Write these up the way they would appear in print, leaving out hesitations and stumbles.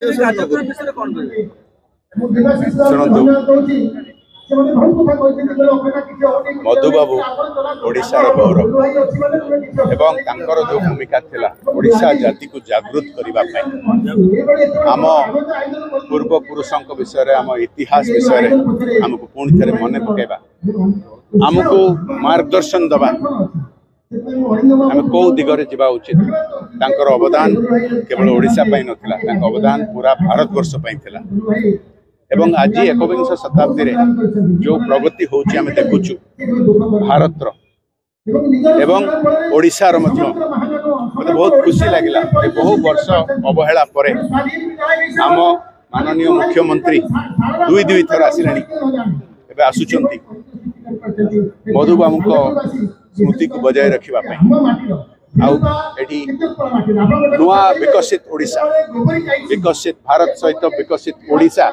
शुणु मधुबाबू ओडिशार गौरव एवं तांकर जो भूमिका थिला ओडिशा जाति को जागृत करने आम पूर्व पुरुषों विषय आम इतिहास विषय आमको पुणी थे मन पकेबा आमको मार्गदर्शन दबा आम कौ दिगरे जावा उचित तांकर अवदान केवल ओडिशा पाई नथिला तांकर अवदान पूरा भारत वर्ष पाई थिला एवं आज एकविंश शताब्दी रे जो प्रगति होची आम देखुचु भारत एवं ओडिशा रो मध्य मते बहुत खुशी लागिला बहु वर्ष अवहेला परे आम माननीय मुख्यमंत्री दुई थर आसिलानी एबे आसुचंती मधुबाबू को स्मृति को बजाय रखिबा नुआ विकसित ओडिशा विकसित भारत सहित विकसित ओडिशा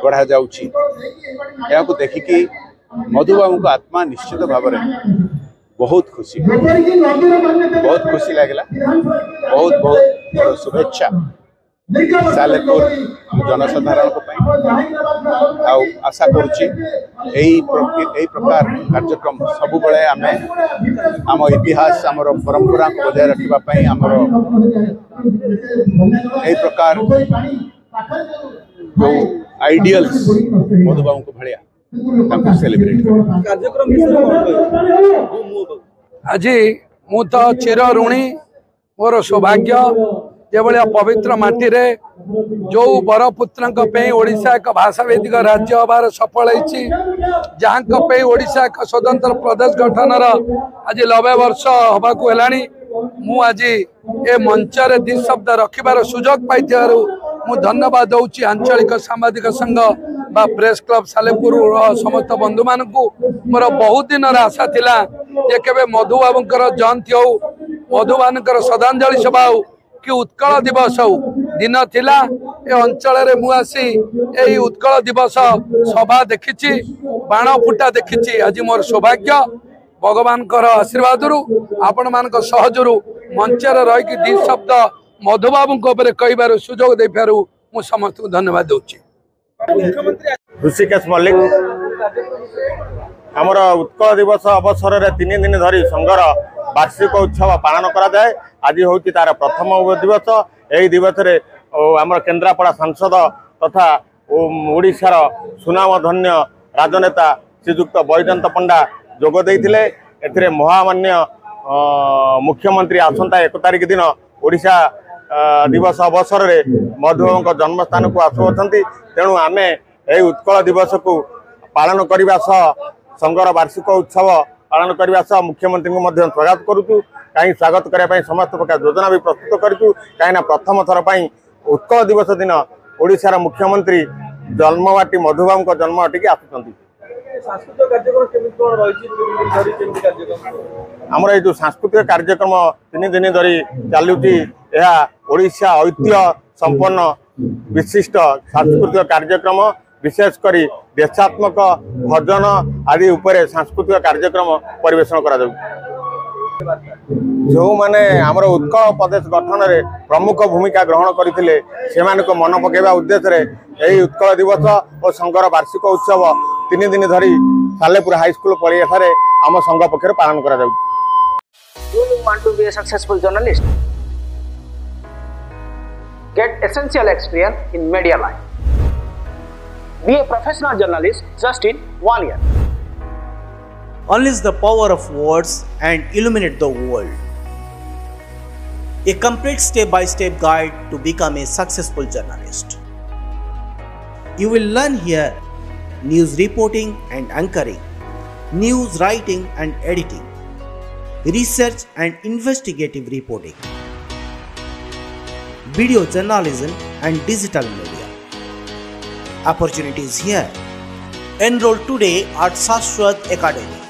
गढ़ा जाउची याको देखिकी मधुबाबू को आत्मा निश्चित भाव में बहुत खुशी लगे बहुत बहुत शुभेच्छा सालेपुर जनसाधारण आशा करुच्ची प्रकार कार्यक्रम सब बेले आम इतिहास आम परंपरा को बजाय रखापी आमर प्रकार जो आइडियल्स मधुबाबू को भाया सेलिब्रेट आज मु तो चिर ऋणी मोर सौभाग्य जेभलिया पवित्र माटी रे जो बरपुत्र ओडिशा एक भाषाभित्तिक राज्य हबार सफल होती जहाँ ओडिशा एक स्वतंत्र प्रदेश गठन आज 90 वर्ष हवा को हेलानी मु आज ए मंच रे दि शब्द रखिबार सुजोग पाई मु धन्यवाद दौची आंचलिक सांबादिक संघ बा प्रेस क्लब सालेपुर समस्त बंधु मान मोर बहुत दिन आशा थिला जे केबे मधुबाबूंकर जयंती हो मधुबाबूंकर श्रद्धांजलि सभा हो कि उत्कल दिवस हो दिन थिला ए अंचल रे मु आसी एही उत्कल दिवस सभा देखिछि बाण फुटा देखिछि आज मोर सौभाग्य भगवान आशीर्वाद आपण मान सहजरू मंच रही कि दि शब्द मधुबाबू कहबार सुजोग दे पारू मु समस्त को धन्यवाद दूची। ऋषिकेश मल्लिक आमर उत्कल दिवस अवसर में 3 दिन धरी संघर वार्षिक उत्सव पालन करा जाए आज हूँ तार प्रथम दिवस यही दिवस रे आमर केन्द्रापड़ा सांसद तथा ओडिशार सुनामधन्य राजनेता श्रीजुक्त बैजयंत पंडा जोग देइथिले एथिरे महामान्य मुख्यमंत्री आसंता 1 तारिख दिन ओडिशा दिवस अवसर में मधुबाबू जन्मस्थान को आसुअछंती तेणु आमे यही उत्कल दिवस को पालन करने संघर वार्षिक उत्सव पालन करने मुख्यमंत्री को स्वागत करुचु कहीं स्वागत करने समस्त प्रकार योजना भी प्रस्तुत करूँ कहीं प्रथम थर पर उत्कल दिवस दिन ओडिशार मुख्यमंत्री जन्मवाटी मधुबाबू जन्म अटिकी आसुचंती आमर ये जो सांस्कृतिक कार्यक्रम 3 दिन धरी चलुची ओडिशा ऐतिह्य संपन्न विशिष्ट सांस्कृतिक कार्यक्रम विशेषकर देशात्मक भजन आदि उपरे सांस्कृतिक कार्यक्रम परिवेषण करा जो माने आमर उत्कल प्रदेश गठन में प्रमुख भूमिका ग्रहण करते से मन पकेवा उद्देश्य यही उत्कल दिवस और संघर वार्षिक उत्सव 3 दिन धरी सालेपुर हाईस्कूल पड़िया आम संघ पक्ष पालन करा। Do you want to be a successful journalist? Get essential experience in media line. Be a professional journalist just in 1 year. Unleash the power of words and illuminate the world. A complete step-by-step guide to become a successful journalist. You will learn here news reporting and anchoring, news writing and editing, research and investigative reporting, video journalism and digital media. Opportunities here. Enroll today at Shashwat Academy.